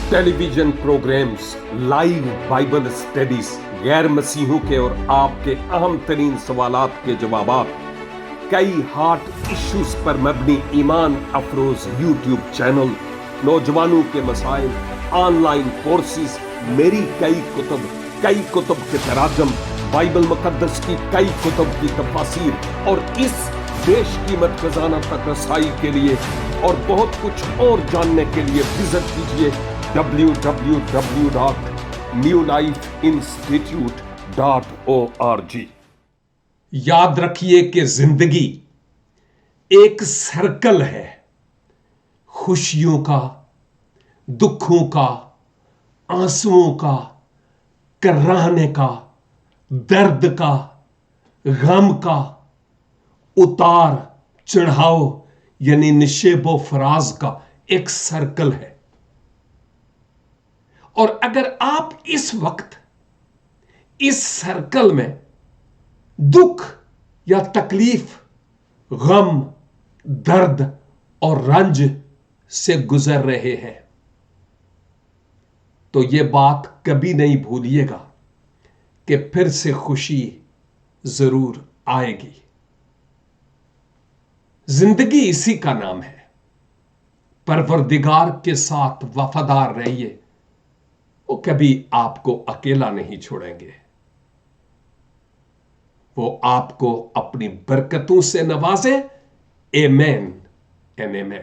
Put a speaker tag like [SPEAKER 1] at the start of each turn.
[SPEAKER 1] ٹیلی vision programmes, live Bible studies, غیر مسیحوں کے اور آپ کے اہم ترین سوالات کے جوابات، کئی ہارٹ ایشوز پر مبنی ایمان افروز یوٹیوب چینل، نوجوانوں کے مسائل، آن لائن کورسز، میری کئی کتب کے تراجم، بائبل مقدس کی کئی کتب کی تفاسیر اور اس بیش قیمت خزانہ تک رسائی کے لیے اور بہت کچھ اور جاننے کے لیے وزٹ کیجیے www.newlifeinstitute.org۔
[SPEAKER 2] یاد رکھیے کہ زندگی ایک سرکل ہے، خوشیوں کا، دکھوں کا، آنسوؤں کا، کراہنے کا، درد کا، غم کا، اتار چڑھاؤ یعنی نشیب و فراز کا ایک سرکل ہے۔ اور اگر آپ اس وقت اس سرکل میں دکھ یا تکلیف، غم، درد اور رنج سے گزر رہے ہیں تو یہ بات کبھی نہیں بھولیے گا کہ پھر سے خوشی ضرور آئے گی۔ زندگی اسی کا نام ہے۔ پروردگار کے ساتھ وفادار رہیے، وہ کبھی آپ کو اکیلا نہیں چھوڑیں گے، وہ آپ کو اپنی برکتوں سے نوازے۔ آمین اینڈ آمین۔